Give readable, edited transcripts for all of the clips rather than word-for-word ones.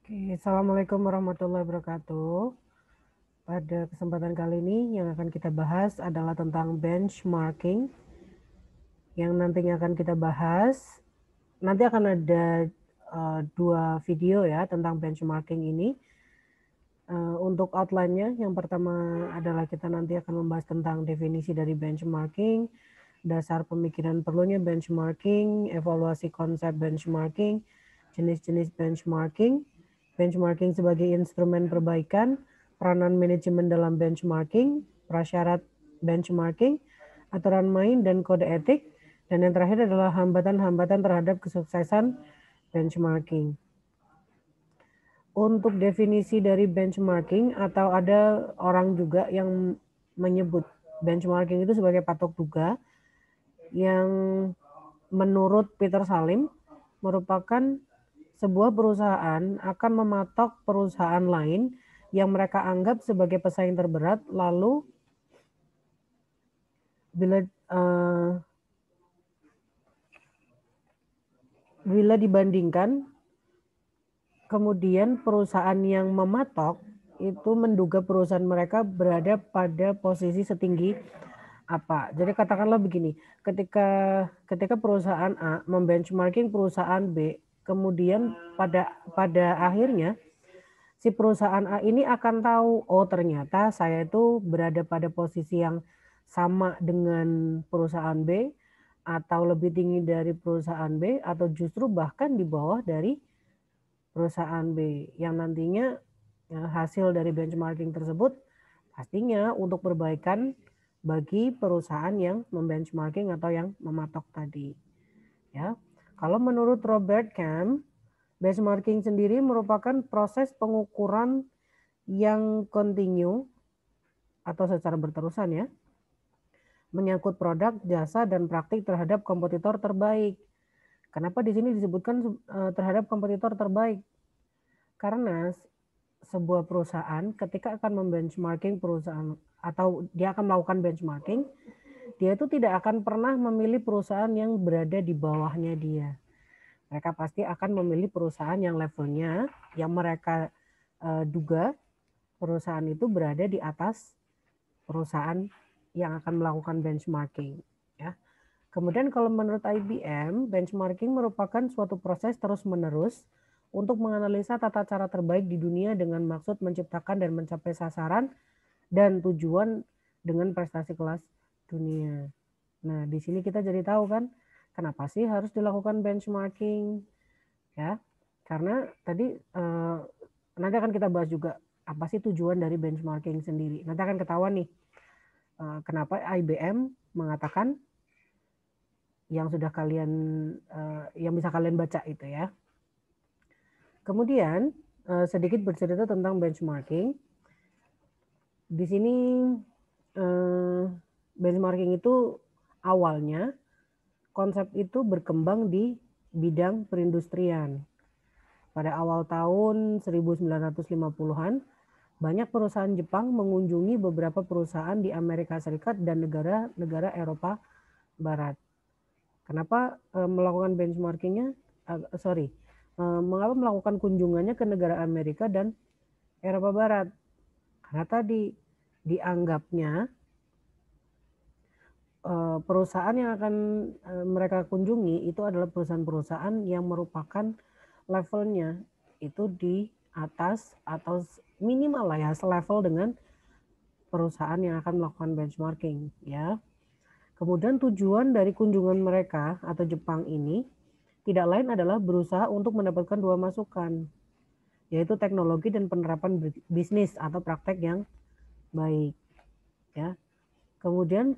Oke, Assalamualaikum warahmatullahi wabarakatuh. Pada kesempatan kali ini yang akan kita bahas adalah tentang benchmarking. Yang nantinya akan kita bahas, nanti akan ada 2 video ya tentang benchmarking ini. Untuk outline-nya, yang pertama adalah kita nanti akan membahas tentang definisi dari benchmarking, dasar pemikiran perlunya benchmarking, evaluasi konsep benchmarking, jenis-jenis benchmarking, benchmarking sebagai instrumen perbaikan, peranan manajemen dalam benchmarking, prasyarat benchmarking, aturan main dan kode etik, dan yang terakhir adalah hambatan-hambatan terhadap kesuksesan benchmarking. Untuk definisi dari benchmarking, atau ada orang juga yang menyebut benchmarking itu sebagai patok duga, yang menurut Peter Salim merupakan sebuah perusahaan akan mematok perusahaan lain yang mereka anggap sebagai pesaing terberat, lalu bila dibandingkan, kemudian perusahaan yang mematok itu menduga perusahaan mereka berada pada posisi setinggi apa. Jadi katakanlah begini, ketika perusahaan A membenchmarking perusahaan B, kemudian pada akhirnya si perusahaan A ini akan tahu, oh ternyata saya itu berada pada posisi yang sama dengan perusahaan B, atau lebih tinggi dari perusahaan B, atau justru bahkan di bawah dari perusahaan B, yang nantinya hasil dari benchmarking tersebut pastinya untuk perbaikan bagi perusahaan yang membenchmarking atau yang mematok tadi. Ya, kalau menurut Robert Camp, benchmarking sendiri merupakan proses pengukuran yang kontinu atau secara berterusan ya, menyangkut produk, jasa, dan praktik terhadap kompetitor terbaik. Kenapa di sini disebutkan terhadap kompetitor terbaik? Karena sebuah perusahaan ketika akan membenchmarking perusahaan atau dia akan melakukan benchmarking, dia itu tidak akan pernah memilih perusahaan yang berada di bawahnya dia. Mereka pasti akan memilih perusahaan yang levelnya, yang mereka duga perusahaan itu berada di atas perusahaan yang akan melakukan benchmarking. Ya. Kemudian kalau menurut IBM, benchmarking merupakan suatu proses terus-menerus untuk menganalisa tata cara terbaik di dunia dengan maksud menciptakan dan mencapai sasaran dan tujuan dengan prestasi kelas dunia. Nah, di sini kita jadi tahu kan, kenapa sih harus dilakukan benchmarking? Ya, karena tadi nanti akan kita bahas juga apa sih tujuan dari benchmarking sendiri. Nanti akan ketahuan nih, kenapa IBM mengatakan yang sudah kalian yang bisa kalian baca itu ya. Kemudian sedikit bercerita tentang benchmarking. Di sini benchmarking itu awalnya konsep itu berkembang di bidang perindustrian. Pada awal tahun 1950-an, banyak perusahaan Jepang mengunjungi beberapa perusahaan di Amerika Serikat dan negara-negara Eropa Barat. Kenapa melakukan benchmarkingnya? Mengapa melakukan kunjungannya ke negara Amerika dan Eropa Barat? Karena tadi dianggapnya perusahaan yang akan mereka kunjungi itu adalah perusahaan-perusahaan yang merupakan levelnya itu di atas atau minimal lah ya selevel dengan perusahaan yang akan melakukan benchmarking ya. Kemudian tujuan dari kunjungan mereka atau Jepang ini tidak lain adalah berusaha untuk mendapatkan dua masukan, yaitu teknologi dan penerapan bisnis atau praktek yang baik ya. Kemudian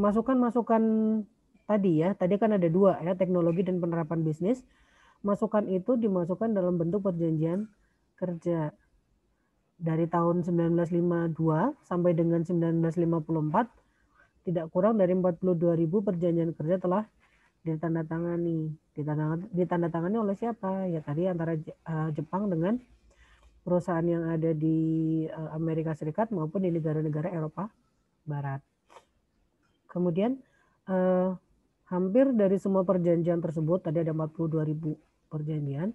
masukan-masukan tadi ya, tadi kan ada dua ya, teknologi dan penerapan bisnis. Masukan itu dimasukkan dalam bentuk perjanjian kerja. Dari tahun 1952 sampai dengan 1954, tidak kurang dari 42.000 perjanjian kerja telah ditandatangani. Ditandatangani oleh siapa? Ya tadi antara Jepang dengan perusahaan yang ada di Amerika Serikat maupun di negara-negara Eropa Barat. Kemudian hampir dari semua perjanjian tersebut, tadi ada 42.000 perjanjian,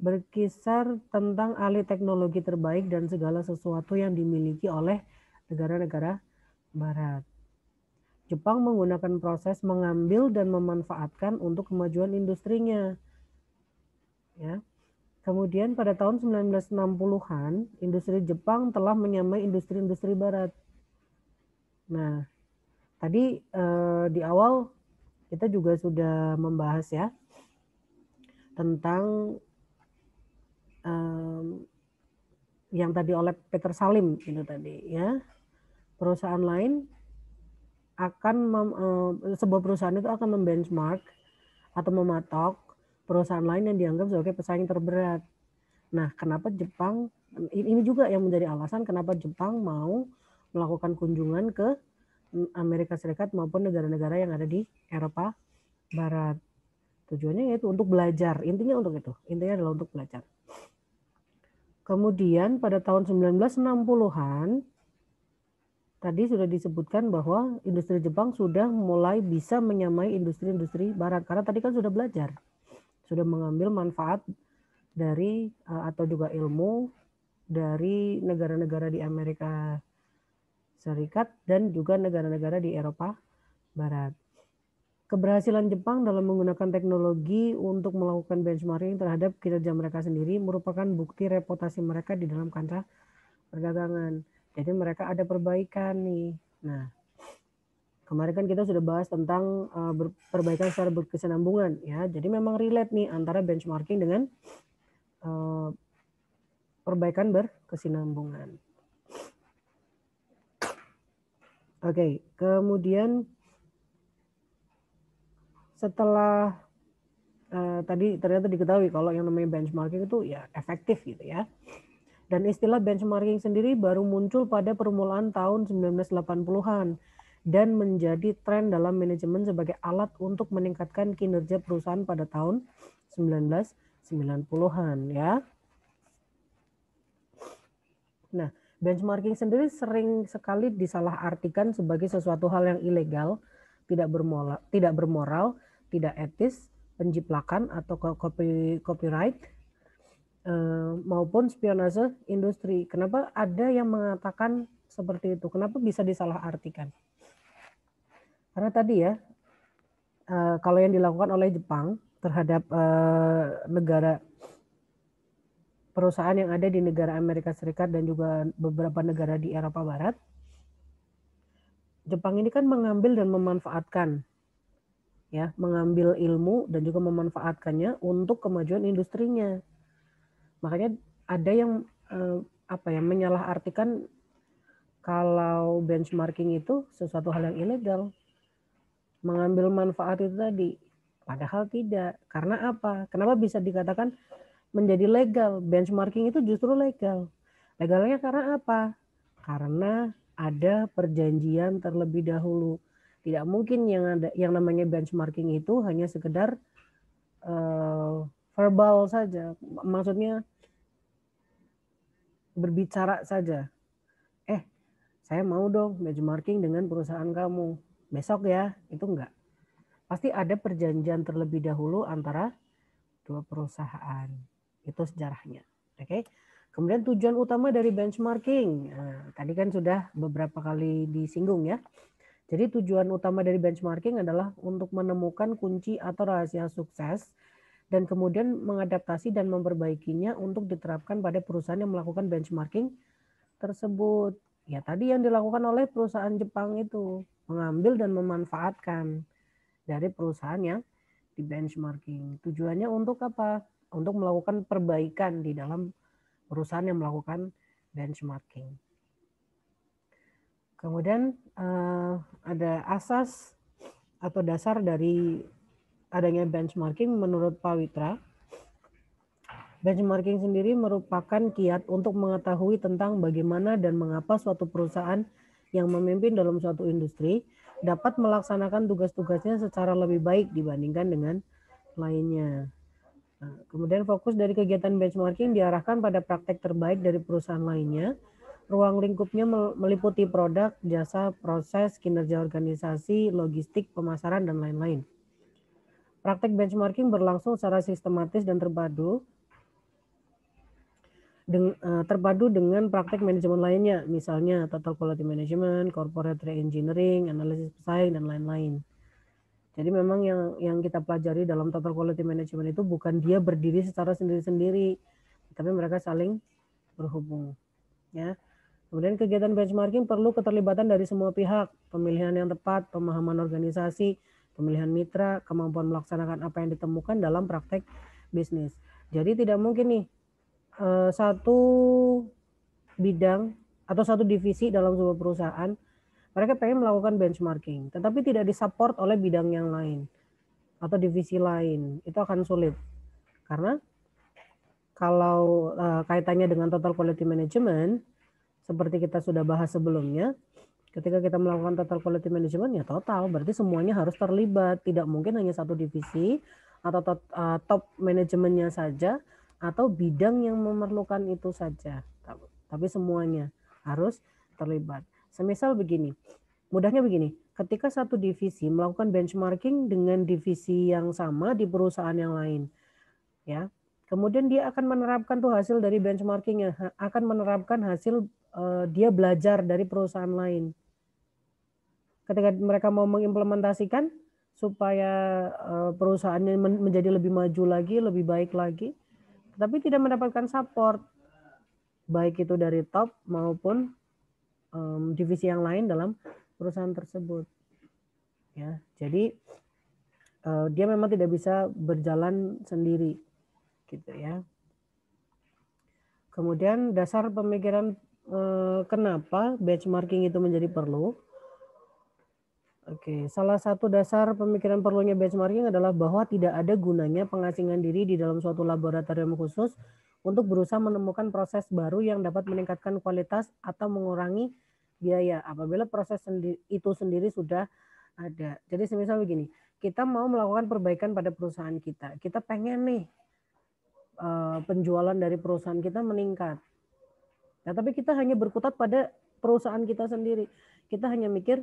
berkisar tentang alih teknologi terbaik dan segala sesuatu yang dimiliki oleh negara-negara barat. Jepang menggunakan proses mengambil dan memanfaatkan untuk kemajuan industrinya. Ya. Kemudian pada tahun 1960-an, industri Jepang telah menyamai industri-industri barat. Nah, tadi di awal kita juga sudah membahas ya tentang yang tadi oleh Peter Salim itu tadi ya. Perusahaan lain akan sebuah perusahaan itu akan membenchmark atau mematok perusahaan lain yang dianggap sebagai pesaing terberat. Nah, kenapa Jepang, ini juga yang menjadi alasan kenapa Jepang mau melakukan kunjungan ke Amerika Serikat maupun negara-negara yang ada di Eropa Barat. Tujuannya yaitu untuk belajar, intinya untuk itu. Intinya adalah untuk belajar. Kemudian pada tahun 1960-an, tadi sudah disebutkan bahwa industri Jepang sudah mulai bisa menyamai industri-industri Barat. Karena tadi kan sudah belajar, sudah mengambil manfaat dari atau juga ilmu dari negara-negara di Amerika Serikat dan juga negara-negara di Eropa Barat. Keberhasilan Jepang dalam menggunakan teknologi untuk melakukan benchmarking terhadap kinerja mereka sendiri merupakan bukti reputasi mereka di dalam kancah perdagangan. Jadi mereka ada perbaikan nih. Nah, kemarin kan kita sudah bahas tentang perbaikan secara berkesinambungan ya. Jadi memang relate nih antara benchmarking dengan perbaikan berkesinambungan. Oke, kemudian setelah tadi ternyata diketahui kalau yang namanya benchmarking itu ya efektif gitu ya. Dan istilah benchmarking sendiri baru muncul pada permulaan tahun 1980-an dan menjadi tren dalam manajemen sebagai alat untuk meningkatkan kinerja perusahaan pada tahun 1990-an ya. Nah, benchmarking sendiri sering sekali disalahartikan sebagai sesuatu hal yang ilegal, tidak bermoral, tidak etis, penjiplakan atau copyright, maupun spionase industri. Kenapa ada yang mengatakan seperti itu? Kenapa bisa disalahartikan? Karena tadi ya, kalau yang dilakukan oleh Jepang terhadap negara perusahaan yang ada di negara Amerika Serikat dan juga beberapa negara di Eropa Barat, Jepang ini kan mengambil dan memanfaatkan ya, mengambil ilmu dan juga memanfaatkannya untuk kemajuan industrinya. Makanya ada yang menyalahartikan kalau benchmarking itu sesuatu hal yang ilegal, mengambil manfaat itu tadi. Padahal tidak. Karena apa? Kenapa bisa dikatakan menjadi legal? Benchmarking itu justru legal. Legalnya karena apa? Karena ada perjanjian terlebih dahulu. Tidak mungkin yang namanya benchmarking itu hanya sekedar verbal saja. Maksudnya berbicara saja. Saya mau dong benchmarking dengan perusahaan kamu. Besok ya, itu enggak. Pasti ada perjanjian terlebih dahulu antara dua perusahaan. Itu sejarahnya. Oke. Kemudian tujuan utama dari benchmarking. Nah, tadi kan sudah beberapa kali disinggung ya. Jadi tujuan utama dari benchmarking adalah untuk menemukan kunci atau rahasia sukses dan kemudian mengadaptasi dan memperbaikinya untuk diterapkan pada perusahaan yang melakukan benchmarking tersebut. Ya tadi yang dilakukan oleh perusahaan Jepang itu, mengambil dan memanfaatkan dari perusahaan yang di benchmarking. Tujuannya untuk apa? Untuk melakukan perbaikan di dalam perusahaan yang melakukan benchmarking. Kemudian ada asas atau dasar dari adanya benchmarking menurut Pak Witra. Benchmarking sendiri merupakan kiat untuk mengetahui tentang bagaimana dan mengapa suatu perusahaan yang memimpin dalam suatu industri dapat melaksanakan tugas-tugasnya secara lebih baik dibandingkan dengan lainnya. Nah, kemudian fokus dari kegiatan benchmarking diarahkan pada praktek terbaik dari perusahaan lainnya. Ruang lingkupnya meliputi produk, jasa, proses, kinerja organisasi, logistik, pemasaran, dan lain-lain. Praktek benchmarking berlangsung secara sistematis dan terpadu terpadu dengan praktek manajemen lainnya, misalnya total quality management, corporate re-engineering, analisis pesaing, dan lain-lain. Jadi memang yang kita pelajari dalam total quality management itu bukan dia berdiri secara sendiri-sendiri, tapi mereka saling berhubung. Ya. Kemudian kegiatan benchmarking perlu keterlibatan dari semua pihak, pemilihan yang tepat, pemahaman organisasi, pemilihan mitra, kemampuan melaksanakan apa yang ditemukan dalam praktek bisnis. Jadi tidak mungkin nih satu bidang atau satu divisi dalam sebuah perusahaan, mereka pengen melakukan benchmarking, tetapi tidak disupport oleh bidang yang lain atau divisi lain. Itu akan sulit. Karena kalau kaitannya dengan total quality management, seperti kita sudah bahas sebelumnya, ketika kita melakukan total quality management ya total, berarti semuanya harus terlibat. Tidak mungkin hanya satu divisi atau top manajemennya saja atau bidang yang memerlukan itu saja. Tapi semuanya harus terlibat. Semisal begini, mudahnya begini, ketika satu divisi melakukan benchmarking dengan divisi yang sama di perusahaan yang lain, ya, kemudian dia akan menerapkan tuh hasil dari benchmarkingnya, akan menerapkan hasil dia belajar dari perusahaan lain. Ketika mereka mau mengimplementasikan supaya perusahaannya menjadi lebih maju lagi, lebih baik lagi, tapi tidak mendapatkan support baik itu dari top maupun divisi yang lain dalam perusahaan tersebut. Ya, jadi dia memang tidak bisa berjalan sendiri, gitu ya. Kemudian dasar pemikiran kenapa benchmarking itu menjadi perlu. Oke, salah satu dasar pemikiran perlunya benchmarking adalah bahwa tidak ada gunanya pengasingan diri di dalam suatu laboratorium khusus untuk berusaha menemukan proses baru yang dapat meningkatkan kualitas atau mengurangi biaya apabila proses itu sendiri sudah ada. Jadi semisal begini, kita mau melakukan perbaikan pada perusahaan kita. Kita pengen nih penjualan dari perusahaan kita meningkat. Nah, tapi kita hanya berkutat pada perusahaan kita sendiri. Kita hanya mikir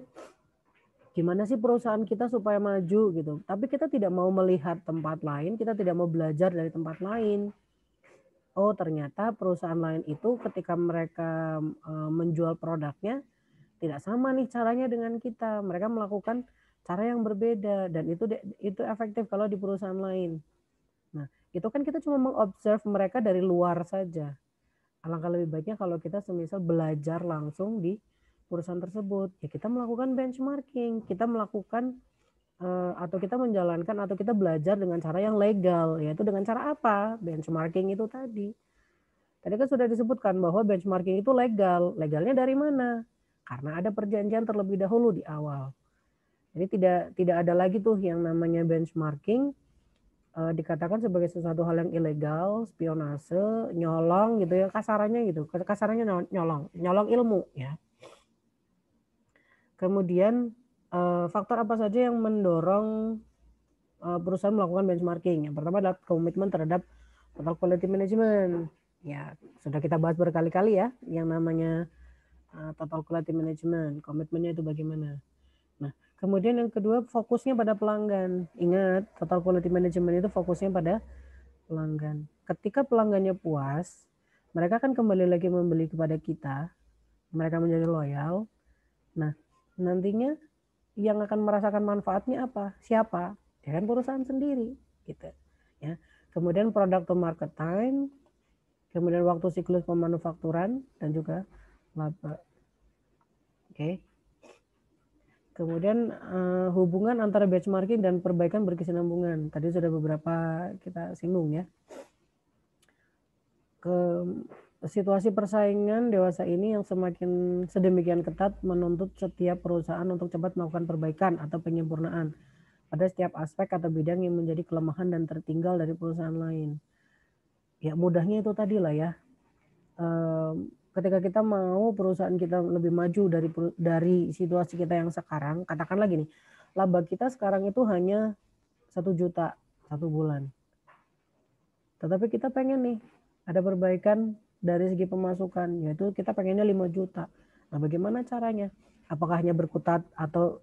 gimana sih perusahaan kita supaya maju gitu. Tapi kita tidak mau melihat tempat lain, kita tidak mau belajar dari tempat lain. Oh, ternyata perusahaan lain itu ketika mereka menjual produknya tidak sama nih caranya dengan kita. Mereka melakukan cara yang berbeda dan itu efektif kalau di perusahaan lain. Nah, itu kan kita cuma mengobserv mereka dari luar saja. Alangkah lebih baiknya kalau kita semisal belajar langsung di perusahaan tersebut, ya kita melakukan benchmarking, kita melakukan atau kita menjalankan atau kita belajar dengan cara yang legal, yaitu dengan cara apa? Benchmarking itu tadi. Tadi kan sudah disebutkan bahwa benchmarking itu legal. Legalnya dari mana? Karena ada perjanjian terlebih dahulu di awal. Jadi tidak ada lagi tuh yang namanya benchmarking dikatakan sebagai sesuatu hal yang ilegal, spionase, nyolong gitu ya, kasarannya gitu. Kasarannya nyolong ilmu ya. Kemudian faktor apa saja yang mendorong perusahaan melakukan benchmarking? Yang pertama adalah komitmen terhadap total quality management. Ya, sudah kita bahas berkali-kali ya, yang namanya total quality management. Komitmennya itu bagaimana? Nah, kemudian yang kedua fokusnya pada pelanggan. Ingat, total quality management itu fokusnya pada pelanggan. Ketika pelanggannya puas, mereka akan kembali lagi membeli kepada kita. Mereka menjadi loyal. Nah, nantinya yang akan merasakan manfaatnya apa? Siapa? Ya kan perusahaan sendiri, gitu. Ya. Kemudian product to market time, kemudian waktu siklus pemanufakturan dan juga laba. Oke. Kemudian hubungan antara benchmarking dan perbaikan berkesinambungan. Tadi sudah beberapa kita singgung ya. Situasi persaingan dewasa ini yang semakin sedemikian ketat menuntut setiap perusahaan untuk cepat melakukan perbaikan atau penyempurnaan pada setiap aspek atau bidang yang menjadi kelemahan dan tertinggal dari perusahaan lain. Ya mudahnya itu tadi lah ya. Ketika kita mau perusahaan kita lebih maju dari situasi kita yang sekarang, katakanlah gini, laba kita sekarang itu hanya 1 juta 1 bulan. Tetapi kita pengen nih ada perbaikan dari segi pemasukan, yaitu kita pengennya 5 juta. Nah, bagaimana caranya? Apakah hanya berkutat atau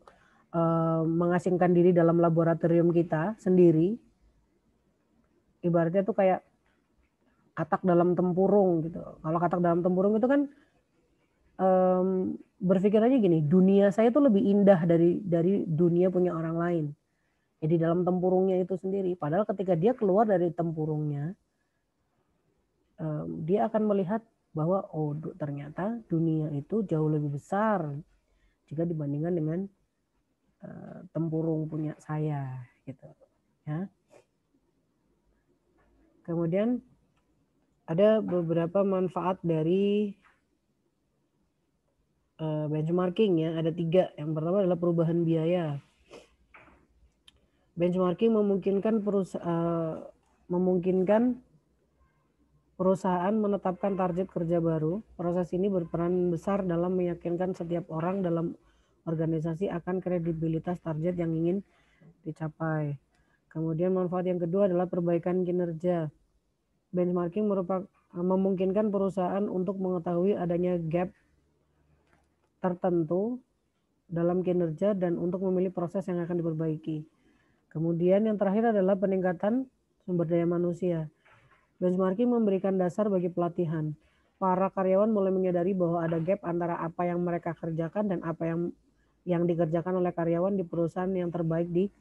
mengasingkan diri dalam laboratorium kita sendiri? Ibaratnya tuh kayak katak dalam tempurung gitu. Kalau katak dalam tempurung itu kan berpikir aja gini, dunia saya tuh lebih indah dari dunia punya orang lain. Jadi dalam tempurungnya itu sendiri. Padahal ketika dia keluar dari tempurungnya, dia akan melihat bahwa oh ternyata dunia itu jauh lebih besar jika dibandingkan dengan tempurung punya saya gitu ya. Kemudian ada beberapa manfaat dari benchmarking ya, ada 3. Yang pertama adalah perubahan biaya. Benchmarking memungkinkan perusahaan menetapkan target kerja baru. Proses ini berperan besar dalam meyakinkan setiap orang dalam organisasi akan kredibilitas target yang ingin dicapai. Kemudian manfaat yang kedua adalah perbaikan kinerja. Benchmarking memungkinkan perusahaan untuk mengetahui adanya gap tertentu dalam kinerja dan untuk memilih proses yang akan diperbaiki. Kemudian yang terakhir adalah peningkatan sumber daya manusia. Benchmarking memberikan dasar bagi pelatihan. Para karyawan mulai menyadari bahwa ada gap antara apa yang mereka kerjakan dan apa yang dikerjakan oleh karyawan di perusahaan yang terbaik di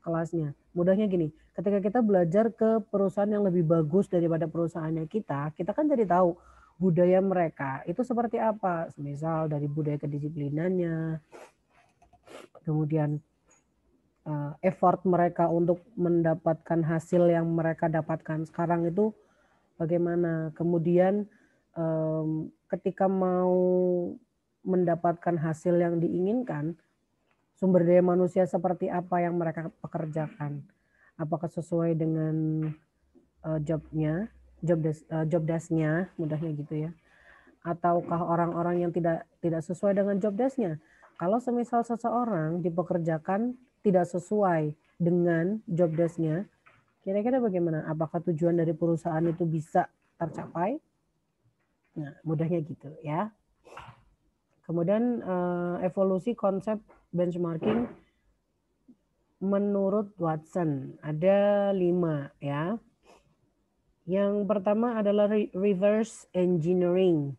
kelasnya. Mudahnya gini, ketika kita belajar ke perusahaan yang lebih bagus daripada perusahaannya kita kan jadi tahu budaya mereka itu seperti apa. Misal dari budaya kedisiplinannya, kemudian effort mereka untuk mendapatkan hasil yang mereka dapatkan sekarang itu bagaimana. Kemudian ketika mau mendapatkan hasil yang diinginkan, sumber daya manusia seperti apa yang mereka pekerjakan. Apakah sesuai dengan jobnya, job desk-nya, mudahnya gitu ya. Ataukah orang-orang yang tidak sesuai dengan job desk-nya. Kalau semisal seseorang dipekerjakan tidak sesuai dengan job desk-nya, kira-kira bagaimana? Apakah tujuan dari perusahaan itu bisa tercapai? Nah, mudahnya gitu ya. Kemudian evolusi konsep benchmarking menurut Watson ada 5 ya. Yang pertama adalah reverse engineering.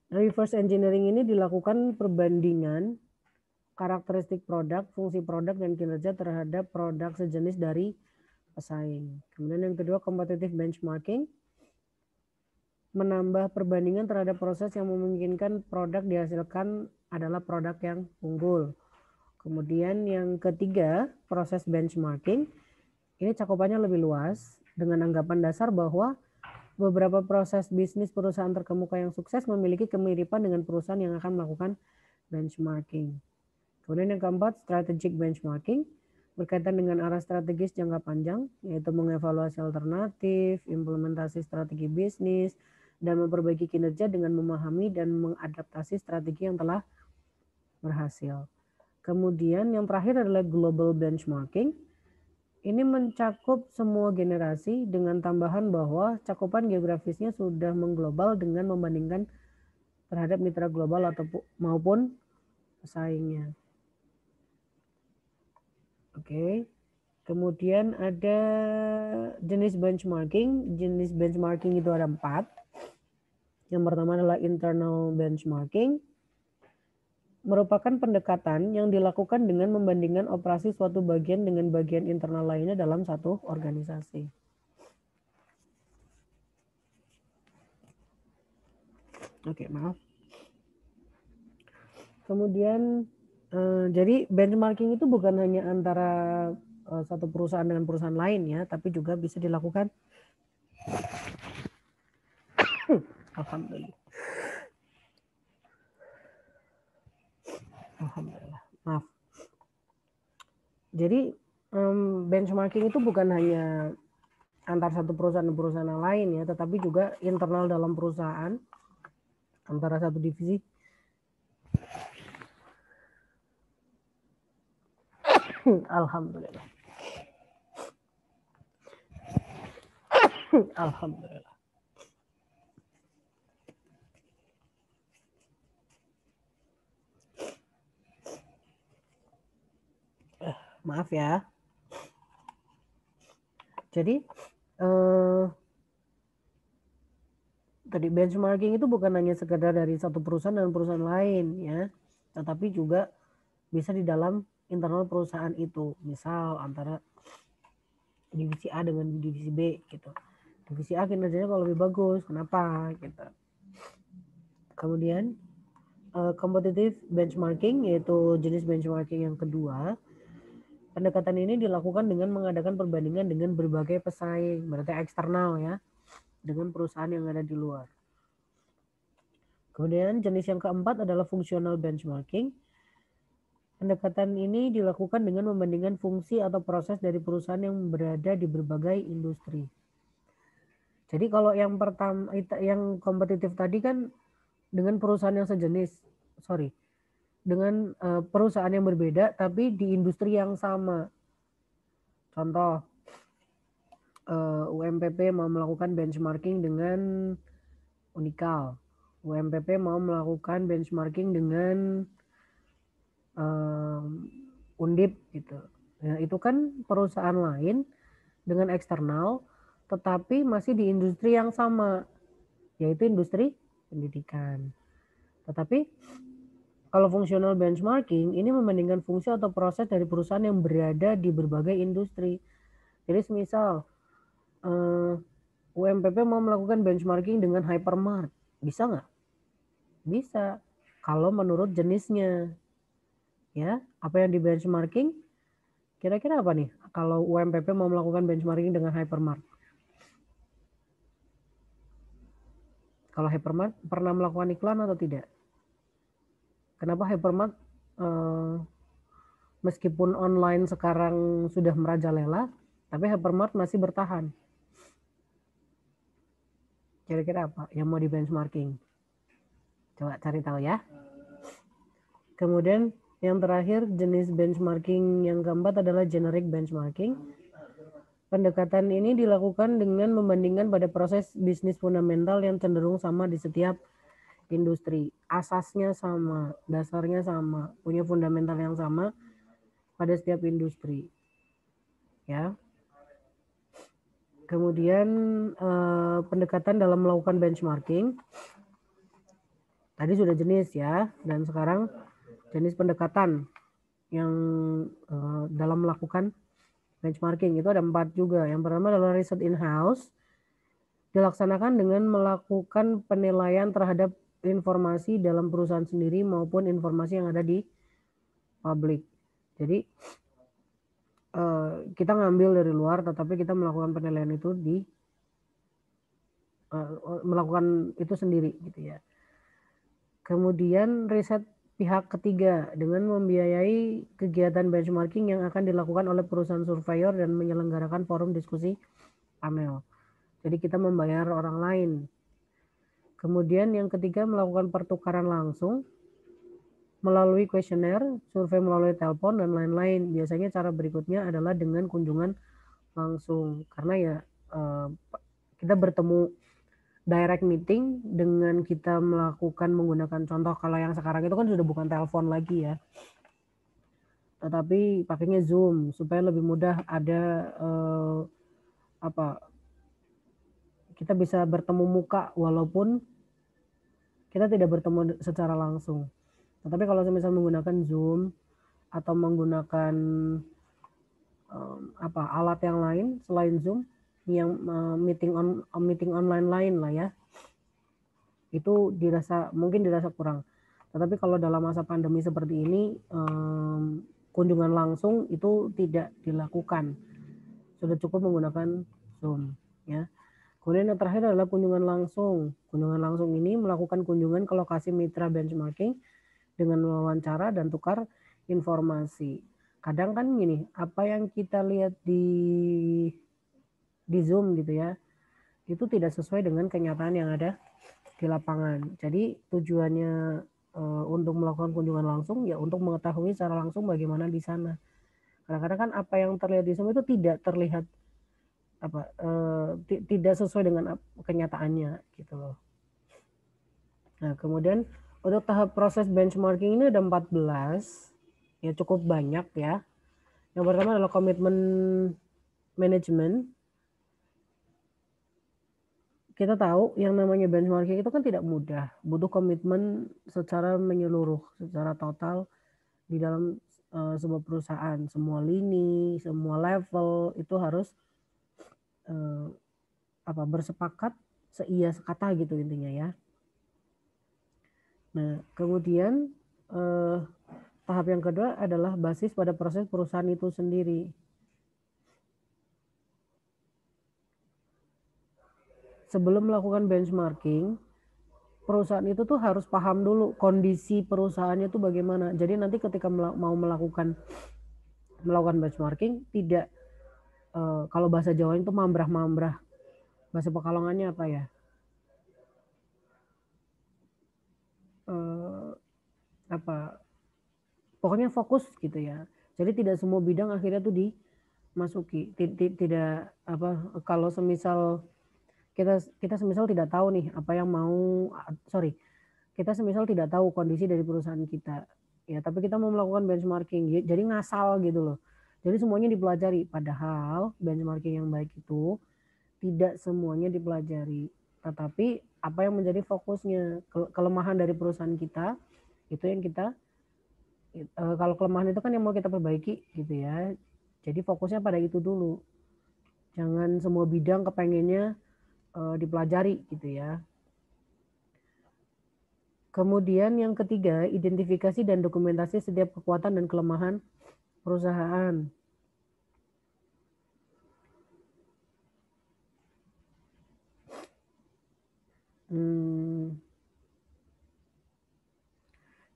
Reverse engineering ini dilakukan perbandingan karakteristik produk, fungsi produk, dan kinerja terhadap produk sejenis dari pesaing. Kemudian yang kedua, competitive benchmarking, menambah perbandingan terhadap proses yang memungkinkan produk dihasilkan adalah produk yang unggul. Kemudian yang ketiga, proses benchmarking, ini cakupannya lebih luas dengan anggapan dasar bahwa beberapa proses bisnis perusahaan terkemuka yang sukses memiliki kemiripan dengan perusahaan yang akan melakukan benchmarking. Kemudian yang keempat, strategic benchmarking, berkaitan dengan arah strategis jangka panjang, yaitu mengevaluasi alternatif, implementasi strategi bisnis, dan memperbaiki kinerja dengan memahami dan mengadaptasi strategi yang telah berhasil. Kemudian yang terakhir adalah global benchmarking. Ini mencakup semua generasi dengan tambahan bahwa cakupan geografisnya sudah mengglobal dengan membandingkan terhadap mitra global maupun pesaingnya. Oke. Kemudian ada jenis benchmarking. Jenis benchmarking itu ada 4. Yang pertama adalah internal benchmarking. Merupakan pendekatan yang dilakukan dengan membandingkan operasi suatu bagian dengan bagian internal lainnya dalam satu organisasi. Oke, maaf. Kemudian, jadi benchmarking itu bukan hanya antara satu perusahaan dengan perusahaan lain ya, tapi juga bisa dilakukan. Alhamdulillah. Alhamdulillah. Maaf. Jadi benchmarking itu bukan hanya antar satu perusahaan dan perusahaan yang lain ya, tetapi juga internal dalam perusahaan antara satu divisi. Alhamdulillah. Alhamdulillah. Maaf ya. Jadi tadi benchmarking itu bukan hanya sekedar dari satu perusahaan dan perusahaan lain ya, tetapi juga bisa di dalam internal perusahaan itu. Misal antara divisi A dengan divisi B gitu. Divisi A kinerjanya kalau lebih bagus, kenapa gitu. Kemudian competitive benchmarking, yaitu jenis benchmarking yang kedua. Pendekatan ini dilakukan dengan mengadakan perbandingan dengan berbagai pesaing, berarti eksternal ya, dengan perusahaan yang ada di luar. Kemudian jenis yang keempat adalah fungsional benchmarking. Pendekatan ini dilakukan dengan membandingkan fungsi atau proses dari perusahaan yang berada di berbagai industri. Jadi kalau yang pertama, yang kompetitif tadi kan dengan perusahaan yang sejenis, dengan perusahaan yang berbeda tapi di industri yang sama. Contoh, UMPP mau melakukan benchmarking dengan Unikal, UMPP mau melakukan benchmarking dengan Undip gitu. Nah, itu kan perusahaan lain dengan eksternal, tetapi masih di industri yang sama, yaitu industri pendidikan. Tetapi kalau fungsional benchmarking ini membandingkan fungsi atau proses dari perusahaan yang berada di berbagai industri. Jadi semisal UMPP mau melakukan benchmarking dengan hypermart, bisa nggak? Bisa, kalau menurut jenisnya. Ya, apa yang di benchmarking? Kira-kira apa nih? Kalau UMPP mau melakukan benchmarking dengan hypermart. Kalau hypermart pernah melakukan iklan atau tidak? Kenapa hypermart meskipun online sekarang sudah merajalela, tapi hypermart masih bertahan? Kira-kira apa yang mau di benchmarking? Coba cari tahu ya. Kemudian yang terakhir jenis benchmarking yang keempat adalah generic benchmarking. Pendekatan ini dilakukan dengan membandingkan pada proses bisnis fundamental yang cenderung sama di setiap industri. Asasnya sama, dasarnya sama, punya fundamental yang sama pada setiap industri. Ya. Kemudian pendekatan dalam melakukan benchmarking. Tadi sudah jenis ya, dan sekarang jenis pendekatan yang dalam melakukan benchmarking itu ada 4 juga. Yang pertama adalah riset in-house, dilaksanakan dengan melakukan penilaian terhadap informasi dalam perusahaan sendiri maupun informasi yang ada di publik. Jadi kita ngambil dari luar, tetapi kita melakukan penilaian itu melakukan itu sendiri gitu ya. Kemudian riset pihak ketiga dengan membiayai kegiatan benchmarking yang akan dilakukan oleh perusahaan surveyor dan menyelenggarakan forum diskusi panel. Jadi kita membayar orang lain. Kemudian yang ketiga melakukan pertukaran langsung melalui kuesioner, survei melalui telepon dan lain-lain. Biasanya cara berikutnya adalah dengan kunjungan langsung, karena ya kita bertemu direct meeting dengan kita melakukan menggunakan contoh kalau yang sekarang itu kan sudah bukan telepon lagi ya, tetapi pakainya Zoom supaya lebih mudah ada kita bisa bertemu muka walaupun kita tidak bertemu secara langsung. Tetapi kalau misalnya menggunakan Zoom atau menggunakan alat yang lain selain Zoom yang meeting online lain lah ya, itu mungkin dirasa kurang. Tetapi kalau dalam masa pandemi seperti ini kunjungan langsung itu tidak dilakukan, sudah cukup menggunakan Zoom ya. Kemudian yang terakhir adalah kunjungan langsung. Kunjungan langsung ini melakukan kunjungan ke lokasi mitra benchmarking dengan wawancara dan tukar informasi. Kadang kan gini, apa yang kita lihat di Zoom gitu ya, itu tidak sesuai dengan kenyataan yang ada di lapangan. Jadi tujuannya untuk melakukan kunjungan langsung ya untuk mengetahui secara langsung bagaimana di sana. Kadang-kadang kan apa yang terlihat di Zoom itu tidak terlihat tidak sesuai dengan kenyataannya gitu loh. Nah, kemudian untuk tahap proses benchmarking ini ada 14, ya cukup banyak ya. Yang pertama adalah komitmen manajemen. Kita tahu yang namanya benchmarking itu kan tidak mudah, butuh komitmen secara menyeluruh, secara total di dalam sebuah perusahaan, semua lini, semua level itu harus bersepakat seia sekata gitu intinya ya. Nah, kemudian tahap yang kedua adalah basis pada proses perusahaan itu sendiri. Sebelum melakukan benchmarking, perusahaan itu tuh harus paham dulu kondisi perusahaannya itu bagaimana. Jadi nanti ketika mau melakukan benchmarking tidak kalau bahasa Jawa itu mambrah-mambrah. Bahasa Pekalongannya apa ya? Pokoknya fokus gitu ya. Jadi tidak semua bidang akhirnya tuh dimasuki. Tidak kalau semisal kita semisal tidak tahu nih apa yang kita semisal tidak tahu kondisi dari perusahaan kita ya, tapi kita mau melakukan benchmarking jadi ngasal gitu loh. Jadi semuanya dipelajari, padahal benchmarking yang baik itu tidak semuanya dipelajari, tetapi apa yang menjadi fokusnya, kelemahan dari perusahaan kita itu yang kita kalau kelemahan itu kan yang mau kita perbaiki gitu ya. Jadi fokusnya pada itu dulu, jangan semua bidang kepengennya dipelajari gitu ya. Kemudian yang ketiga, identifikasi dan dokumentasi setiap kekuatan dan kelemahan perusahaan.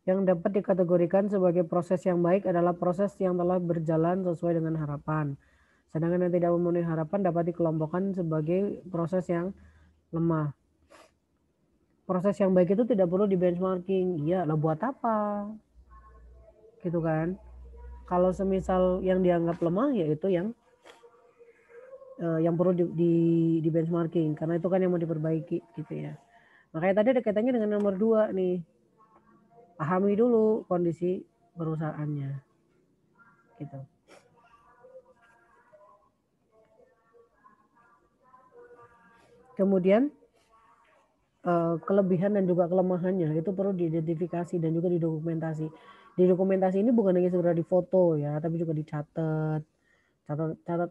Yang dapat dikategorikan sebagai proses yang baik adalah proses yang telah berjalan sesuai dengan harapan. Sedangkan yang tidak memenuhi harapan dapat dikelompokkan sebagai proses yang lemah. Proses yang baik itu tidak perlu di benchmarking. Iya, lah buat apa? Gitu kan. Kalau semisal yang dianggap lemah ya itu yang perlu di benchmarking, karena itu kan yang mau diperbaiki gitu ya. Makanya tadi ada kaitannya dengan nomor 2 nih. Pahami dulu kondisi perusahaannya. Gitu. Kemudian kelebihan dan juga kelemahannya itu perlu diidentifikasi dan juga didokumentasi. Di dokumentasi ini bukan hanya sekedar di foto ya, tapi juga dicatat.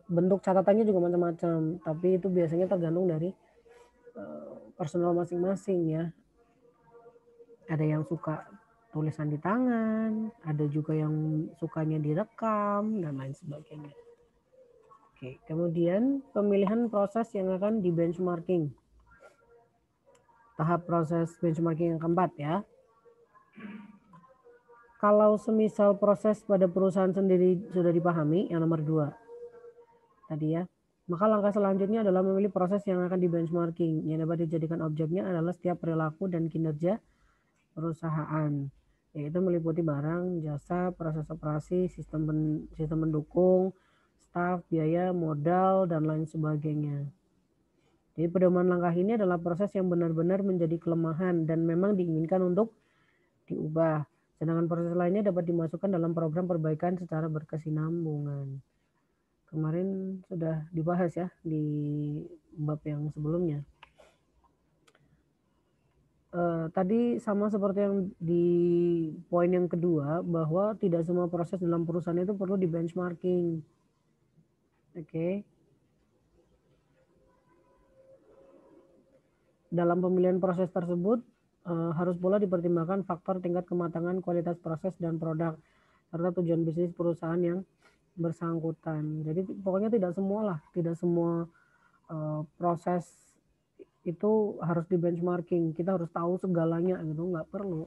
Bentuk catatannya juga macam-macam, tapi itu biasanya tergantung dari personal masing-masing ya. Ada yang suka tulisan di tangan, ada juga yang sukanya direkam dan lain sebagainya. Oke, kemudian pemilihan proses yang akan di benchmarking. Tahap proses benchmarking yang keempat ya. Kalau semisal proses pada perusahaan sendiri sudah dipahami, yang nomor 2 tadi ya, maka langkah selanjutnya adalah memilih proses yang akan di benchmarking. Yang dapat dijadikan objeknya adalah setiap perilaku dan kinerja perusahaan, yaitu meliputi barang, jasa, proses operasi, sistem mendukung, staf, biaya, modal, dan lain sebagainya. Jadi pedoman langkah ini adalah proses yang benar-benar menjadi kelemahan dan memang diinginkan untuk diubah. Sedangkan proses lainnya dapat dimasukkan dalam program perbaikan secara berkesinambungan. Kemarin sudah dibahas ya di bab yang sebelumnya. Tadi sama seperti yang di poin yang kedua, bahwa tidak semua proses dalam perusahaan itu perlu di benchmarking. Oke. Dalam pemilihan proses tersebut harus pula dipertimbangkan faktor tingkat kematangan, kualitas proses dan produk, serta tujuan bisnis perusahaan yang bersangkutan. Jadi pokoknya tidak semua proses itu harus di benchmarking. Kita harus tahu segalanya gitu, nggak perlu.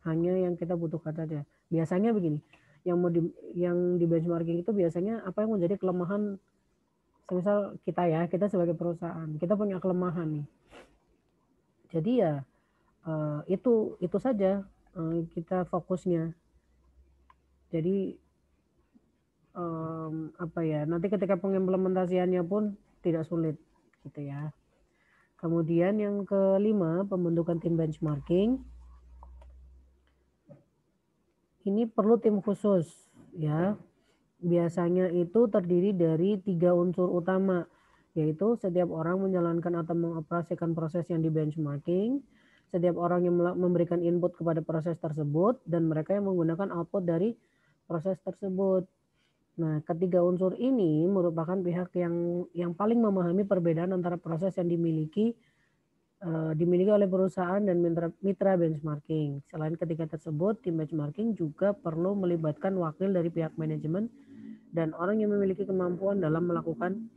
Hanya yang kita butuhkan saja. Biasanya begini, yang di benchmarking itu biasanya apa yang menjadi kelemahan. Misal kita sebagai perusahaan, kita punya kelemahan nih. Jadi ya itu saja kita fokusnya. Jadi nanti ketika pengimplementasiannya pun tidak sulit gitu ya. Kemudian yang kelima, pembentukan tim benchmarking. Ini perlu tim khusus ya. biasanya itu terdiri dari 3 unsur utama, yaitu setiap orang menjalankan atau mengoperasikan proses yang di benchmarking, setiap orang yang memberikan input kepada proses tersebut, dan mereka yang menggunakan output dari proses tersebut. Nah, ketiga unsur ini merupakan pihak yang paling memahami perbedaan antara proses yang dimiliki oleh perusahaan dan mitra benchmarking. Selain ketiga tersebut, tim benchmarking juga perlu melibatkan wakil dari pihak manajemen dan orang yang memiliki kemampuan dalam melakukan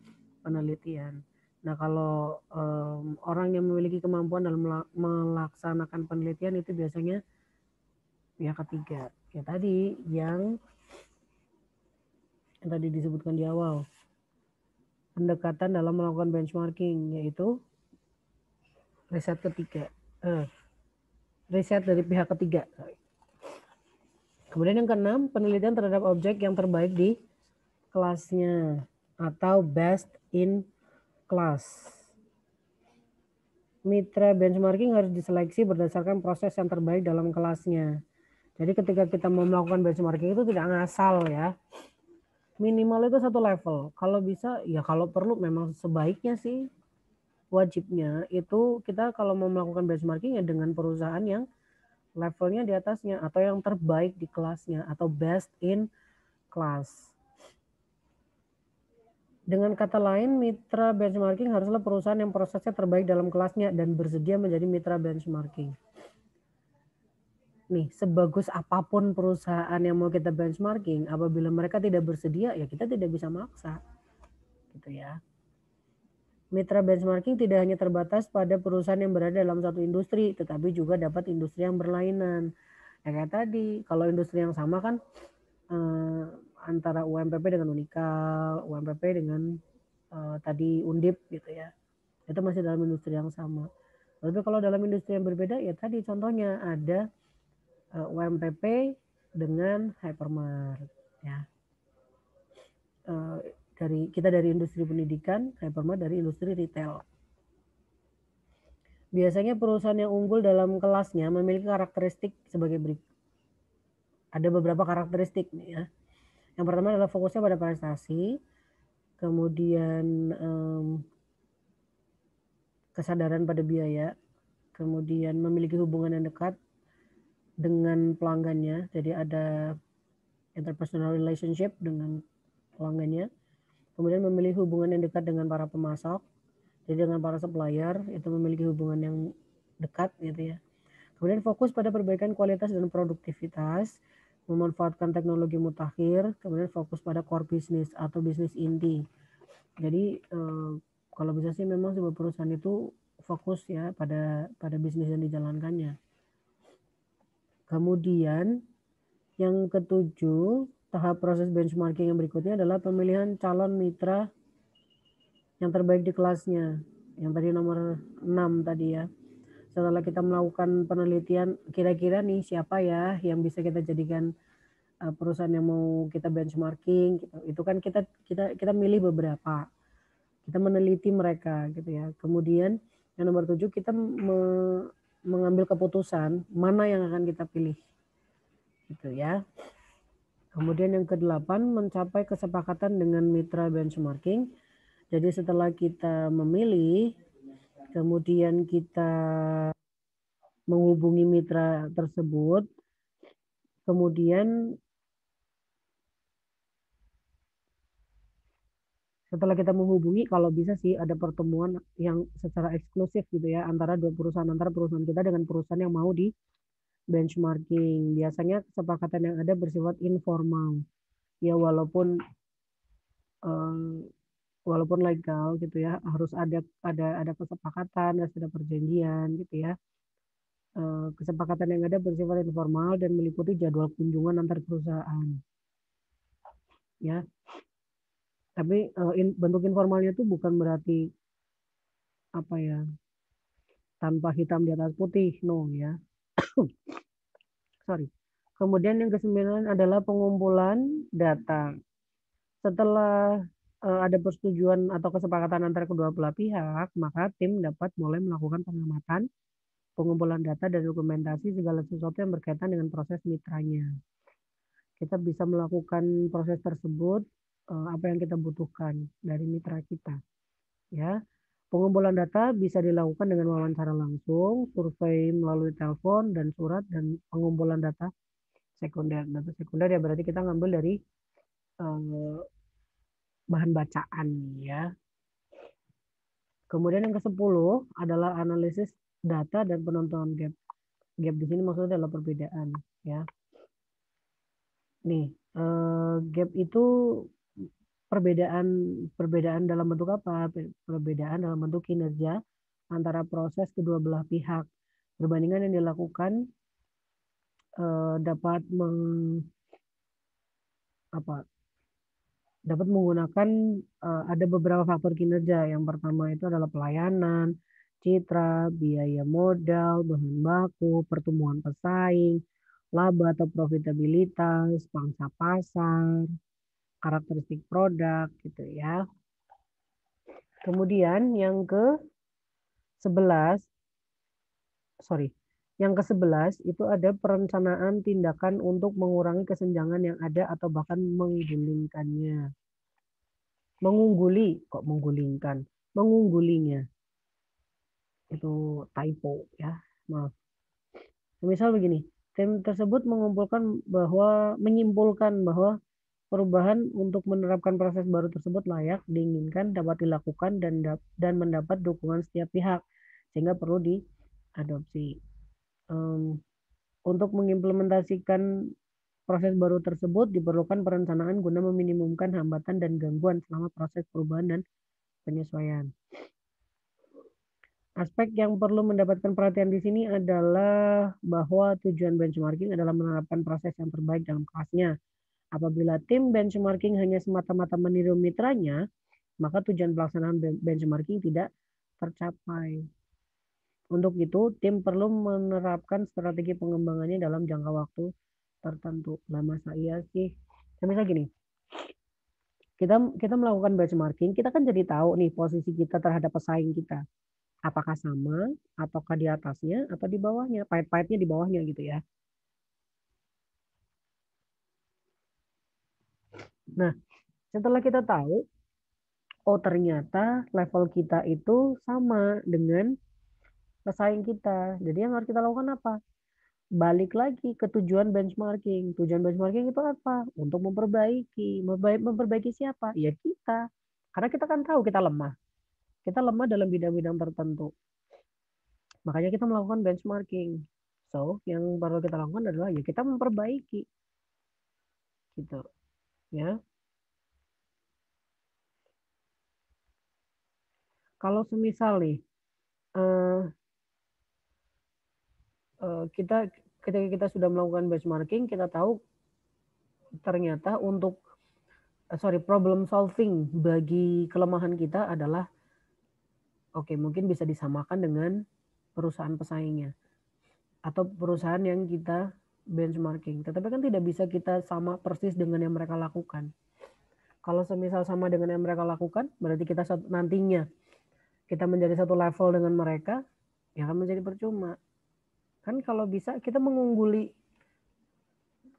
penelitian. Nah, kalau orang yang memiliki kemampuan dalam melaksanakan penelitian itu biasanya pihak ketiga. Ya tadi yang tadi disebutkan di awal. Pendekatan dalam melakukan benchmarking, yaitu riset ketiga. Riset dari pihak ketiga. Kemudian yang keenam, penelitian terhadap objek yang terbaik di kelasnya atau best in class. Mitra benchmarking harus diseleksi berdasarkan proses yang terbaik dalam kelasnya. Jadi ketika kita mau melakukan benchmarking itu tidak ngasal ya. Minimal itu satu level. Kalau bisa ya kalau perlu memang sebaiknya sih wajibnya itu kita kalau mau melakukan benchmarking ya dengan perusahaan yang levelnya di atasnya atau yang terbaik di kelasnya atau best in class. Dengan kata lain, mitra benchmarking haruslah perusahaan yang prosesnya terbaik dalam kelasnya dan bersedia menjadi mitra benchmarking. Nih, sebagus apapun perusahaan yang mau kita benchmarking, apabila mereka tidak bersedia, ya kita tidak bisa maksa. Gitu ya. Mitra benchmarking tidak hanya terbatas pada perusahaan yang berada dalam satu industri, tetapi juga dapat industri yang berlainan. Ya kayak tadi, kalau industri yang sama kan antara UMPP dengan Unikal, UMPP dengan tadi Undip gitu ya. Itu masih dalam industri yang sama. Tapi kalau dalam industri yang berbeda, ya tadi contohnya ada UMPP dengan Hypermart ya. Kita dari industri pendidikan, Hypermart dari industri retail. Biasanya perusahaan yang unggul dalam kelasnya memiliki karakteristik sebagai berikut. Ada beberapa karakteristik nih ya. Yang pertama adalah fokusnya pada prestasi, kemudian kesadaran pada biaya, kemudian memiliki hubungan yang dekat dengan pelanggannya, jadi ada interpersonal relationship dengan pelanggannya, kemudian memiliki hubungan yang dekat dengan para pemasok, jadi dengan para supplier itu memiliki hubungan yang dekat gitu ya. Kemudian fokus pada perbaikan kualitas dan produktivitas, memanfaatkan teknologi mutakhir, kemudian fokus pada core business atau bisnis inti. Jadi kalau bisa sih memang sebuah perusahaan itu fokus ya pada bisnis yang dijalankannya. Kemudian yang ketujuh, tahap proses benchmarking yang berikutnya adalah pemilihan calon mitra yang terbaik di kelasnya. Yang tadi nomor 6 tadi ya. Setelah kita melakukan penelitian, kira-kira nih siapa ya yang bisa kita jadikan perusahaan yang mau kita benchmarking gitu. Itu kan kita milih beberapa. Kita meneliti mereka gitu ya. Kemudian yang nomor 7 kita mengambil keputusan mana yang akan kita pilih. Gitu ya. Kemudian yang ke-8 mencapai kesepakatan dengan mitra benchmarking. Jadi setelah kita memilih, kemudian kita menghubungi mitra tersebut, kemudian setelah kita menghubungi, kalau bisa sih ada pertemuan yang secara eksklusif gitu ya antara perusahaan kita dengan perusahaan yang mau di benchmarking. Biasanya kesepakatan yang ada bersifat informal. Ya walaupun legal gitu ya, harus ada kesepakatan, harus ada perjanjian gitu ya. Kesepakatan yang ada bersifat informal dan meliputi jadwal kunjungan antar perusahaan. Ya. Tapi bentuk informalnya itu bukan berarti apa ya, tanpa hitam di atas putih, no ya. Sorry. Kemudian yang ke-9 adalah pengumpulan data. Setelah ada persetujuan atau kesepakatan antara kedua belah pihak, maka tim dapat mulai melakukan pengamatan, pengumpulan data dan dokumentasi segala sesuatu yang berkaitan dengan proses mitranya. kita bisa melakukan proses tersebut apa yang kita butuhkan dari mitra kita. Ya, pengumpulan data bisa dilakukan dengan wawancara langsung, survei melalui telepon dan surat, dan pengumpulan data sekunder. Data sekunder ya berarti kita ngambil dari bahan bacaan ya. Kemudian yang ke-10 adalah analisis data dan penentuan gap. Gap di sini maksudnya adalah perbedaan ya. Nih, gap itu perbedaan perbedaan dalam bentuk apa? Perbedaan dalam bentuk kinerja antara proses kedua belah pihak. Perbandingan yang dilakukan dapat apa? Dapat menggunakan ada beberapa faktor kinerja. Yang pertama itu adalah pelayanan, citra, biaya modal, bahan baku, pertumbuhan pesaing, laba atau profitabilitas, pangsa pasar, karakteristik produk gitu ya. Kemudian yang ke-11, sorry, yang ke-11 itu ada perencanaan tindakan untuk mengurangi kesenjangan yang ada atau bahkan menggulingkannya. Mengungguli, kok menggulingkan? Mengunggulinya. Itu typo ya. Maaf. Misal begini, tim tersebut menyimpulkan bahwa perubahan untuk menerapkan proses baru tersebut layak, diinginkan, dapat dilakukan dan mendapat dukungan setiap pihak sehingga perlu diadopsi. Untuk mengimplementasikan proses baru tersebut diperlukan perencanaan guna meminimumkan hambatan dan gangguan selama proses perubahan dan penyesuaian. Aspek yang perlu mendapatkan perhatian di sini adalah bahwa tujuan benchmarking adalah menerapkan proses yang terbaik dalam kelasnya. Apabila tim benchmarking hanya semata-mata meniru mitranya, maka tujuan pelaksanaan benchmarking tidak tercapai. Untuk itu, tim perlu menerapkan strategi pengembangannya dalam jangka waktu tertentu. Nah, masa iya sih? Misalnya gini, kita melakukan benchmarking, kita kan jadi tahu nih posisi kita terhadap pesaing kita. Apakah sama, ataukah di atasnya, atau di bawahnya, pahit-pahitnya di bawahnya gitu ya. Nah, setelah kita tahu, oh ternyata level kita itu sama dengan pesaing kita. Jadi yang harus kita lakukan apa? Balik lagi ke tujuan benchmarking. Tujuan benchmarking itu apa? Untuk memperbaiki. Memperbaiki siapa? Ya kita. Karena kita kan tahu kita lemah. Kita lemah dalam bidang-bidang tertentu. Makanya kita melakukan benchmarking. So, yang perlu kita lakukan adalah ya kita memperbaiki. Gitu. Ya. Kalau semisal nih, eh, kita ketika kita sudah melakukan benchmarking, kita tahu ternyata untuk problem solving bagi kelemahan kita adalah oke, mungkin bisa disamakan dengan perusahaan pesaingnya atau perusahaan yang kita benchmarking. Tetapi kan tidak bisa kita sama persis dengan yang mereka lakukan. Kalau semisal sama dengan yang mereka lakukan, berarti kita nantinya kita menjadi satu level dengan mereka, ya akan menjadi percuma. Kan kalau bisa kita mengungguli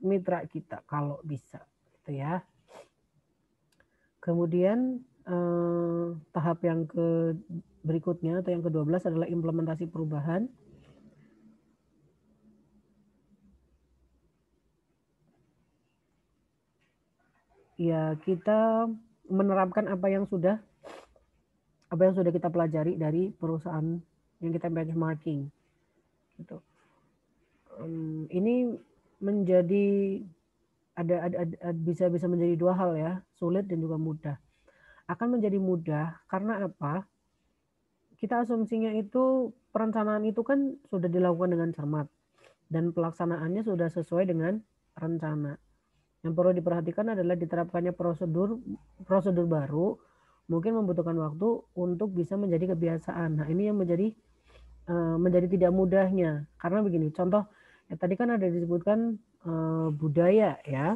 mitra kita kalau bisa, gitu ya. Kemudian tahap yang berikutnya atau yang ke-12 adalah implementasi perubahan. Ya, kita menerapkan apa yang sudah kita pelajari dari perusahaan yang kita benchmarking. Gitu. Ini menjadi bisa menjadi dua hal ya, sulit dan juga mudah. Akan menjadi mudah karena apa? Kita asumsinya itu perencanaan itu kan sudah dilakukan dengan cermat dan pelaksanaannya sudah sesuai dengan rencana. Yang perlu diperhatikan adalah diterapkannya prosedur baru mungkin membutuhkan waktu untuk bisa menjadi kebiasaan. Nah, ini yang menjadi tidak mudahnya. Karena begini, contoh ya, tadi kan ada disebutkan budaya ya.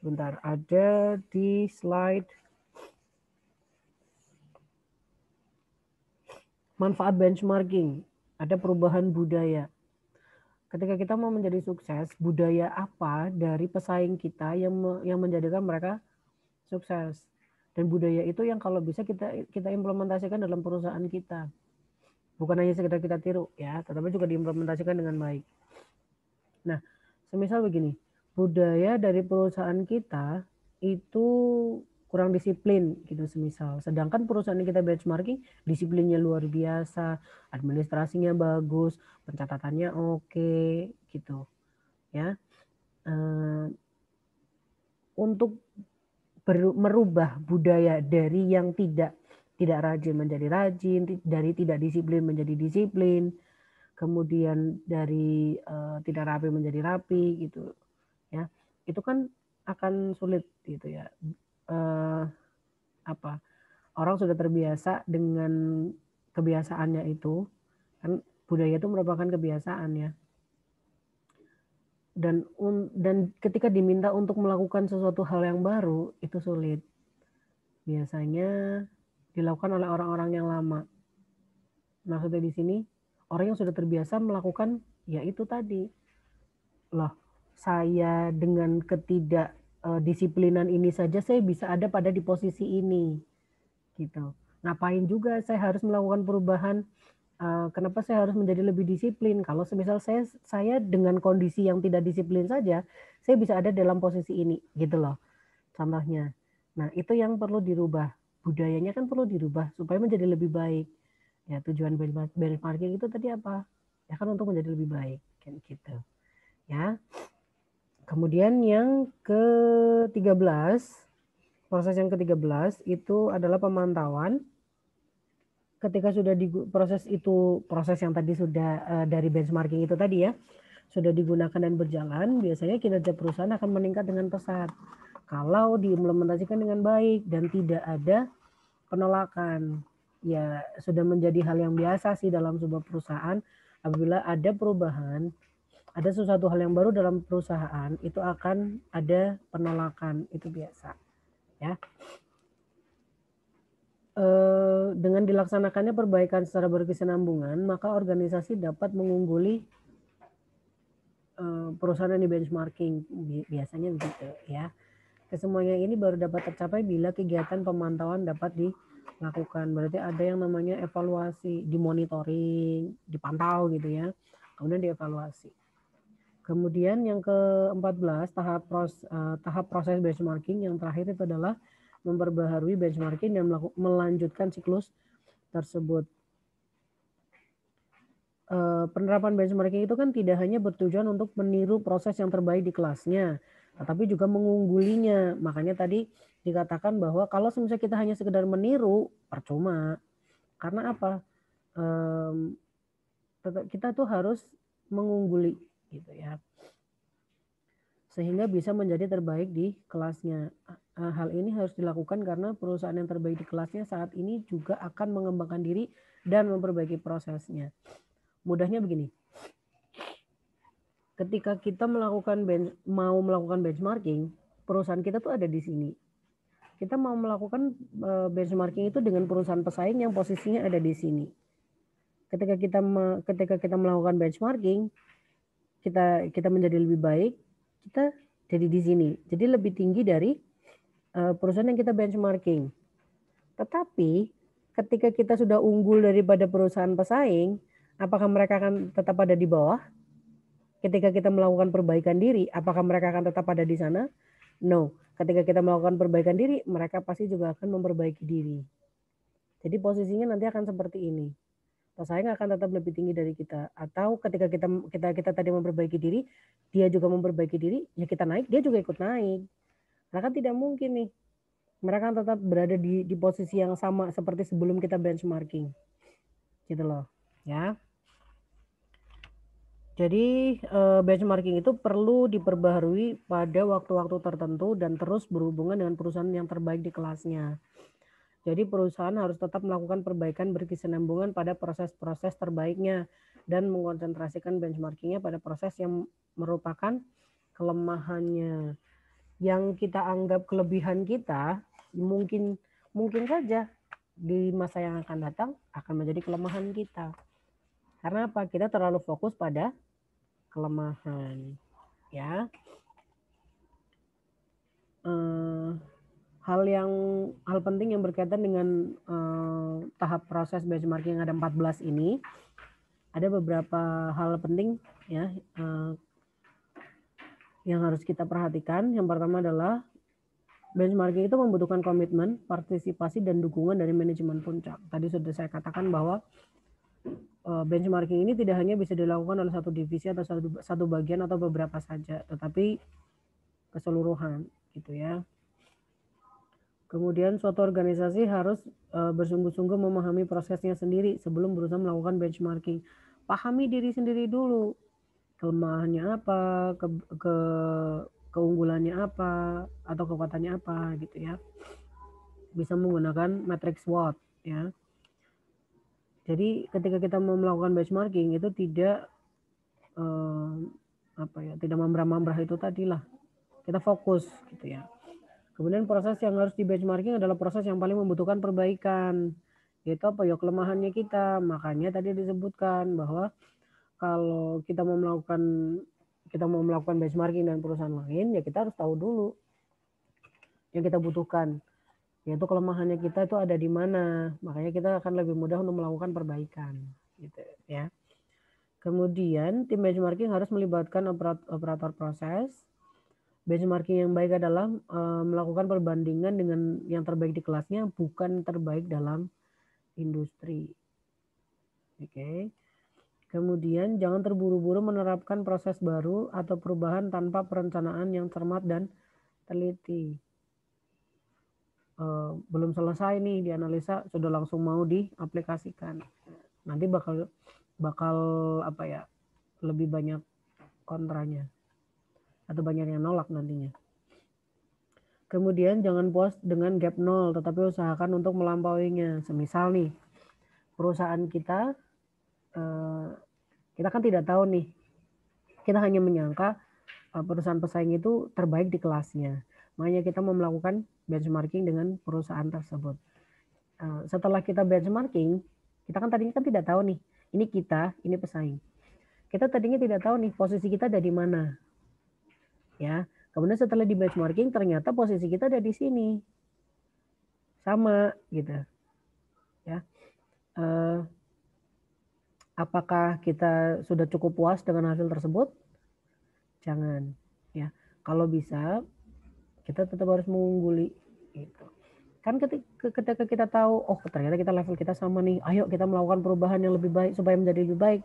Bentar, ada di slide manfaat benchmarking. Ada perubahan budaya. Ketika kita mau menjadi sukses, budaya apa dari pesaing kita yang menjadikan mereka sukses? Dan budaya itu yang kalau bisa kita implementasikan dalam perusahaan kita. Bukan hanya sekedar kita tiru ya, tetapi juga diimplementasikan dengan baik. Nah, semisal begini, budaya dari perusahaan kita itu kurang disiplin gitu semisal. Sedangkan perusahaan yang kita benchmarking disiplinnya luar biasa, administrasinya bagus, pencatatannya oke gitu ya. Untuk merubah budaya dari yang tidak rajin menjadi rajin, dari tidak disiplin menjadi disiplin, kemudian dari tidak rapi menjadi rapi gitu ya, itu kan akan sulit gitu ya. Orang sudah terbiasa dengan kebiasaannya itu, kan budaya itu merupakan kebiasaan ya, dan ketika diminta untuk melakukan sesuatu hal yang baru itu sulit, biasanya dilakukan oleh orang-orang yang lama. Maksudnya di sini orang yang sudah terbiasa melakukan ya itu tadi, loh saya dengan ketidakdisiplinan ini saja saya bisa ada pada di posisi ini gitu. Ngapain juga saya harus melakukan perubahan, kenapa saya harus menjadi lebih disiplin kalau semisal saya dengan kondisi yang tidak disiplin saja saya bisa ada dalam posisi ini gitu loh contohnya. Nah itu yang perlu dirubah, budayanya kan perlu dirubah supaya menjadi lebih baik. Ya tujuan benchmarking itu tadi apa? Ya kan untuk menjadi lebih baik kan gitu. Ya. Kemudian yang ke-13, proses yang ke-13 itu adalah pemantauan. Ketika sudah di proses yang tadi sudah dari benchmarking itu tadi ya, sudah digunakan dan berjalan, biasanya kinerja perusahaan akan meningkat dengan pesat. Kalau diimplementasikan dengan baik dan tidak ada penolakan. Ya, sudah menjadi hal yang biasa sih dalam sebuah perusahaan. Apabila ada perubahan, ada sesuatu hal yang baru dalam perusahaan, itu akan ada penolakan, itu biasa. Ya. Dengan dilaksanakannya perbaikan secara berkesinambungan, maka organisasi dapat mengungguli perusahaan yang di benchmarking, biasanya begitu ya. Kesemuanya ini baru dapat tercapai bila kegiatan pemantauan dapat dilakukan. Berarti ada yang namanya evaluasi, dimonitoring, dipantau gitu ya. Kemudian dievaluasi. Kemudian yang ke-14 tahap proses benchmarking yang terakhir itu adalah memperbaharui benchmarking dan melanjutkan siklus tersebut. Penerapan benchmarking itu kan tidak hanya bertujuan untuk meniru proses yang terbaik di kelasnya, tetapi juga mengunggulinya. Makanya tadi dikatakan bahwa kalau misalnya kita hanya sekedar meniru, percuma. Karena apa? Kita tuh harus mengungguli gitu ya. Sehingga bisa menjadi terbaik di kelasnya. Hal ini harus dilakukan karena perusahaan yang terbaik di kelasnya saat ini juga akan mengembangkan diri dan memperbaiki prosesnya. Mudahnya begini, ketika kita mau melakukan benchmarking, perusahaan kita tuh ada di sini. Kita mau melakukan benchmarking itu dengan perusahaan pesaing yang posisinya ada di sini. Ketika kita melakukan benchmarking, kita menjadi lebih baik, kita jadi di sini. Jadi lebih tinggi dari perusahaan yang kita benchmarking. Tetapi ketika kita sudah unggul daripada perusahaan pesaing, apakah mereka akan tetap ada di bawah? Ketika kita melakukan perbaikan diri, apakah mereka akan tetap ada di sana? No. Ketika kita melakukan perbaikan diri, mereka pasti juga akan memperbaiki diri. Jadi posisinya nanti akan seperti ini. Pesaing akan tetap lebih tinggi dari kita. Atau ketika kita tadi memperbaiki diri, dia juga memperbaiki diri, ya kita naik, dia juga ikut naik. Karena kan tidak mungkin nih. Mereka akan tetap berada di posisi yang sama seperti sebelum kita benchmarking. Gitu loh. Ya. Jadi benchmarking itu perlu diperbaharui pada waktu-waktu tertentu dan terus berhubungan dengan perusahaan yang terbaik di kelasnya. Jadi perusahaan harus tetap melakukan perbaikan berkesinambungan pada proses-proses terbaiknya dan mengkonsentrasikan benchmarkingnya pada proses yang merupakan kelemahannya. Yang kita anggap kelebihan kita mungkin saja di masa yang akan datang akan menjadi kelemahan kita. Karena apa? Kita terlalu fokus pada kelemahan, ya. Hal penting yang berkaitan dengan tahap proses benchmarking yang ada 14 ini, ada beberapa hal penting ya yang harus kita perhatikan. Yang pertama adalah benchmarking itu membutuhkan komitmen, partisipasi, dan dukungan dari manajemen puncak. Tadi sudah saya katakan bahwa benchmarking ini tidak hanya bisa dilakukan oleh satu divisi atau satu bagian atau beberapa saja, tetapi keseluruhan gitu ya. Kemudian suatu organisasi harus bersungguh-sungguh memahami prosesnya sendiri sebelum berusaha melakukan benchmarking. Pahami diri sendiri dulu, kelemahannya apa, keunggulannya apa, atau kekuatannya apa gitu ya. Bisa menggunakan matrix SWOT ya. Jadi ketika kita mau melakukan benchmarking itu tidak tidak mambrah-mambrah itu tadilah. Kita fokus gitu ya. Kemudian proses yang harus di benchmarking adalah proses yang paling membutuhkan perbaikan. Yaitu apa ya, kelemahannya kita. Makanya tadi disebutkan bahwa kalau kita mau melakukan benchmarking dan perusahaan lain, ya kita harus tahu dulu yang kita butuhkan. Yaitu kelemahannya kita itu ada di mana. Makanya kita akan lebih mudah untuk melakukan perbaikan. Gitu ya. Kemudian tim benchmarking harus melibatkan operator proses. Benchmarking yang baik adalah melakukan perbandingan dengan yang terbaik di kelasnya, bukan terbaik dalam industri. Oke. Kemudian jangan terburu-buru menerapkan proses baru atau perubahan tanpa perencanaan yang cermat dan teliti. Belum selesai nih dianalisa, sudah langsung mau diaplikasikan. Nanti bakal lebih banyak kontranya. Atau banyak yang nolak nantinya. Kemudian jangan puas dengan gap 0, tetapi usahakan untuk melampauinya. Semisal nih, perusahaan kita kan tidak tahu nih, kita hanya menyangka perusahaan pesaing itu terbaik di kelasnya. Makanya kita mau melakukan benchmarking dengan perusahaan tersebut. Setelah kita benchmarking, kita kan tadinya kan tidak tahu nih, ini pesaing. Kita tadinya tidak tahu nih posisi kita ada di mana. Ya, kemudian setelah di benchmarking ternyata posisi kita ada di sini, sama gitu ya. Apakah kita sudah cukup puas dengan hasil tersebut? Jangan ya. Kalau bisa kita tetap harus mengungguli gitu. Kan ketika kita tahu ternyata kita level kita sama nih, ayo kita melakukan perubahan yang lebih baik supaya menjadi lebih baik.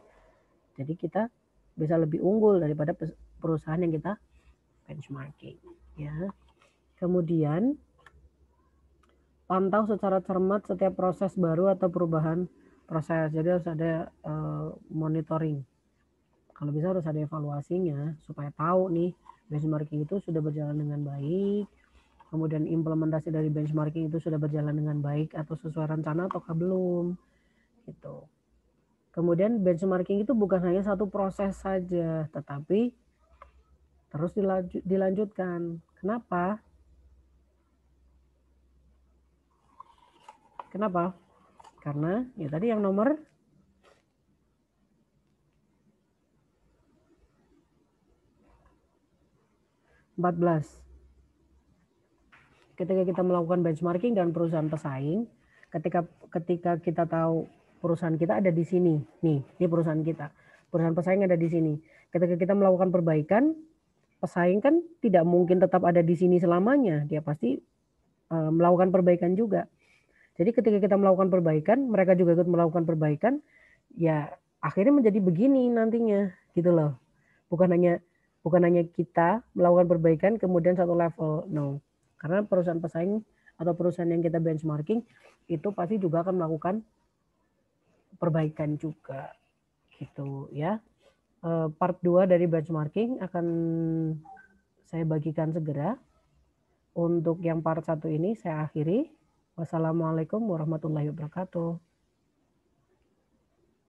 Jadi kita bisa lebih unggul daripada perusahaan yang kita benchmarking ya. Kemudian pantau secara cermat setiap proses baru atau perubahan proses. Jadi harus ada monitoring. Kalau bisa harus ada evaluasinya supaya tahu nih benchmarking itu sudah berjalan dengan baik. Kemudian implementasi dari benchmarking itu sudah berjalan dengan baik atau sesuai rencana ataukah belum gitu. Kemudian benchmarking itu bukan hanya satu proses saja, tetapi terus dilanjutkan. Kenapa? Karena ya tadi yang nomor 14. Ketika kita melakukan benchmarking dengan perusahaan pesaing, ketika kita tahu perusahaan kita ada di sini, nih, ini perusahaan kita. Perusahaan pesaing ada di sini. Ketika kita melakukan perbaikan, pesaing kan tidak mungkin tetap ada di sini selamanya. Dia pasti melakukan perbaikan juga. Jadi ketika kita melakukan perbaikan, mereka juga ikut melakukan perbaikan, ya akhirnya menjadi begini nantinya, gitu loh. Bukan hanya kita melakukan perbaikan kemudian satu level, no. Karena perusahaan pesaing atau perusahaan yang kita benchmarking itu pasti juga akan melakukan perbaikan juga, gitu ya. Part 2 dari benchmarking akan saya bagikan segera. Untuk yang part 1 ini saya akhiri. Wassalamualaikum warahmatullahi wabarakatuh.